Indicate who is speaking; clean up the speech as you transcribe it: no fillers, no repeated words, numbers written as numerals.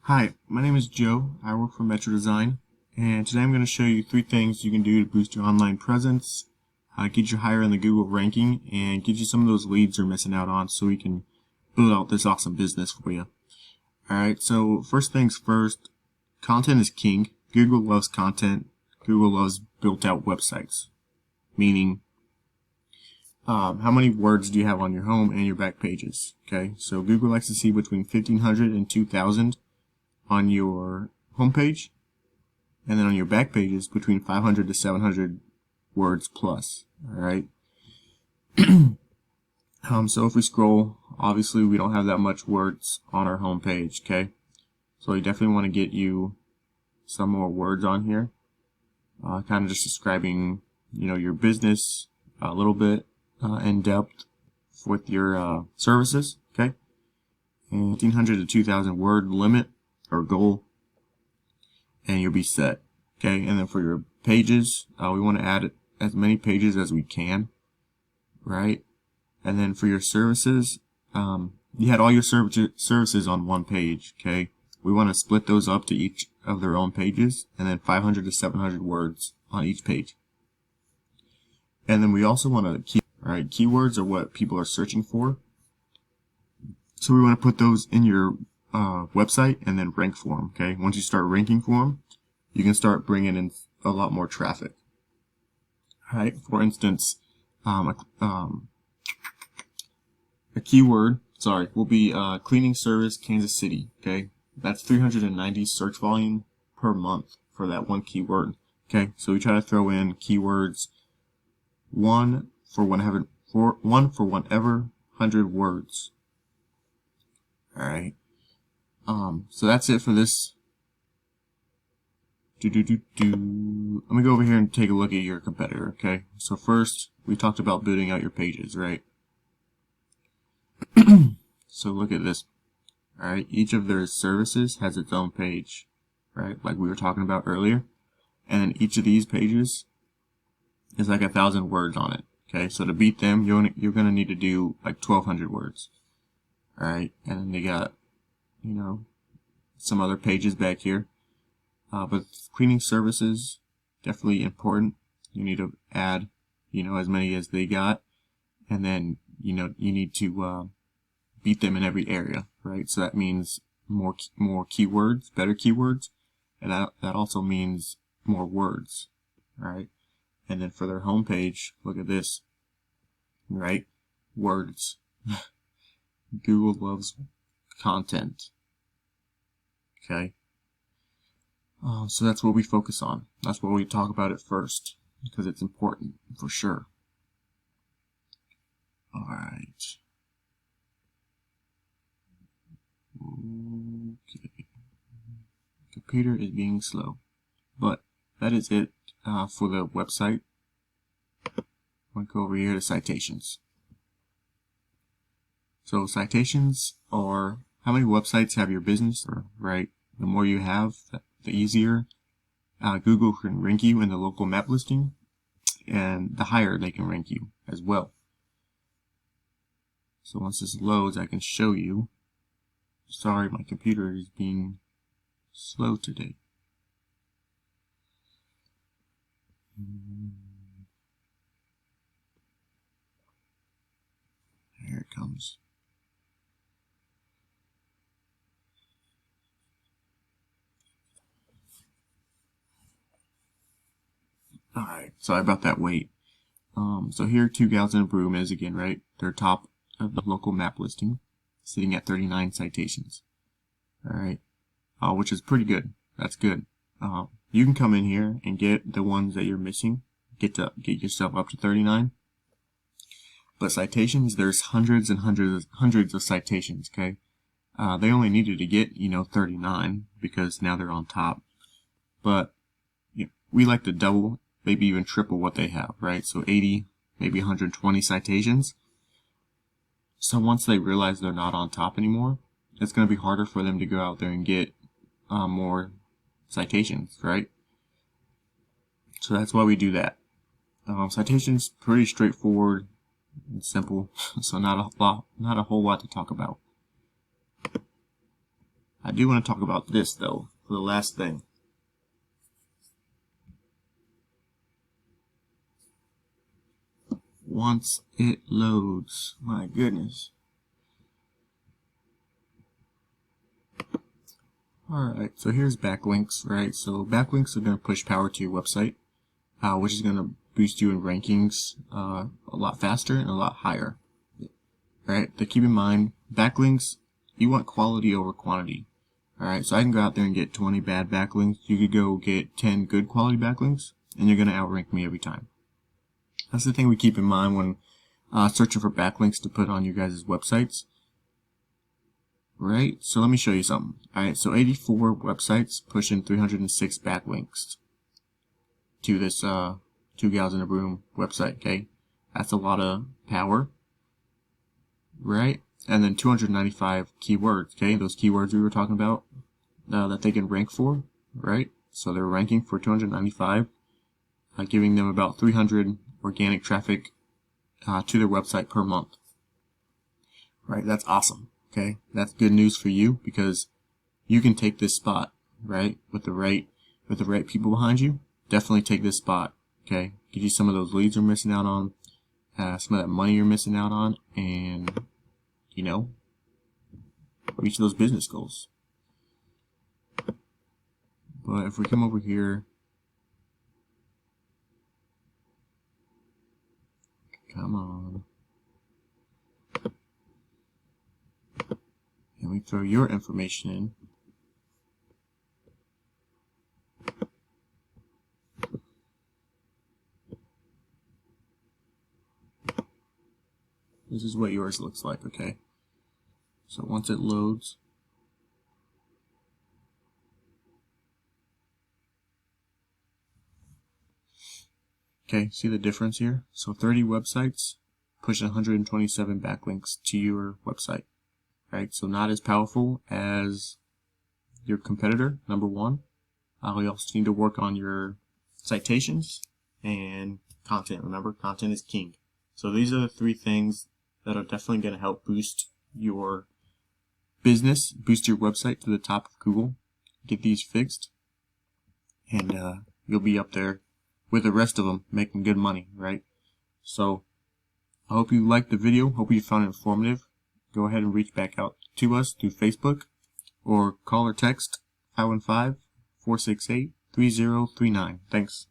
Speaker 1: Hi, my name is Joe. I work for Metro Design, and today I'm going to show you 3 things you can do to boost your online presence, get you higher in the Google ranking, and get you some of those leads you're missing out on so we can build out this awesome business for you. Alright, so first things first, content is king. Google loves content. Google loves built out websites, meaning how many words do you have on your home and your back pages. Okay, so Google likes to see between 1,500 and 2,000 on your homepage, and then on your back pages between 500 to 700 words plus. Alright. So if we scroll, obviously we don't have that much words on our homepage, okay? So you definitely want to get you some more words on here. Kind of just describing, your business a little bit in depth with your services, okay? And 1,500 to 2,000 word limit or goal, and you'll be set. Okay, and then for your pages, we want to add as many pages as we can, right? And then for your services, you had all your services on one page. Okay, we want to split those up to each of their own pages, and then 500 to 700 words on each page. And then we also want to keywords are what people are searching for, so we want to put those in your website and then rank for them. Okay, once you start ranking for them, you can start bringing in a lot more traffic. All right, for instance, a keyword, will be cleaning service Kansas City. Okay, that's 390 search volume per month for that one keyword. Okay, so we try to throw in keywords one for whenever 100 words. All right. So that's it for this. Let me go over here and take a look at your competitor, okay? So first, we talked about building out your pages, right? So look at this. Alright, each of their services has its own page, right? Like we were talking about earlier. And each of these pages is like 1,000 words on it, okay? So to beat them, you're going to need to do like 1,200 words. Alright, and then they got, some other pages back here. But cleaning services, definitely important. You need to add, as many as they got. And then, you need to beat them in every area, right? So that means more keywords, better keywords. And that also means more words, right? And then for their homepage, look at this, right? Words. Google loves content. Okay, so that's what we focus on. That's what we talk about it first, because it's important for sure. Alright. Okay. Computer is being slow. But that is it for the website. I'm going to go over here to citations. So citations are how many websites have your business, right? The more you have, the easier Google can rank you in the local map listing, and the higher they can rank you as well. So once this loads, I can show you. Sorry, my computer is being slow today. Here it comes. Alright, sorry about that wait. So here, Two Gals and a Broom is again, right? They're top of the local map listing, sitting at 39 citations. Alright, which is pretty good. That's good. You can come in here and get the ones that you're missing. Get yourself up to 39. But citations, there's hundreds and hundreds of citations, okay? They only needed to get, 39 because now they're on top. But we like to double, maybe even triple what they have, right? So 80, maybe 120 citations. So once they realize they're not on top anymore, it's going to be harder for them to go out there and get more citations, right? So that's why we do that. Citations, pretty straightforward and simple, so not a whole lot to talk about. I do want to talk about this though, for the last thing. Once it loads, my goodness. Alright, so here's backlinks, right? So backlinks are going to push power to your website, which is going to boost you in rankings a lot faster and a lot higher. Right? But keep in mind, backlinks, you want quality over quantity. Alright, so I can go out there and get 20 bad backlinks. You could go get 10 good quality backlinks, and you're going to outrank me every time. That's the thing we keep in mind when searching for backlinks to put on your guys' websites. Right, so let me show you something. Alright, so 84 websites pushing 306 backlinks to this 2 Gals in a Broom website, okay? That's a lot of power, right? And then 295 keywords, okay? Those keywords we were talking about that they can rank for, right? So they're ranking for 295, giving them about 300 organic traffic to their website per month. Right, that's awesome. Okay, that's good news for you because you can take this spot, right? With the right people behind you, definitely take this spot. Okay, give you some of those leads you're missing out on, some of that money you're missing out on, and you know, reach those business goals. But if we come over here, come on. And we throw your information in. This is what yours looks like, okay? So once it loads, okay, see the difference here? So 30 websites push 127 backlinks to your website. Right, so not as powerful as your competitor, number one. We also need to work on your citations and content. Remember, content is king. So these are the 3 things that are definitely going to help boost your business, boost your website to the top of Google. Get these fixed, and you'll be up there with the rest of them making good money, right? So I hope you liked the video. Hope you found it informative. Go ahead and reach back out to us through Facebook or call or text 515-468-3039. Thanks.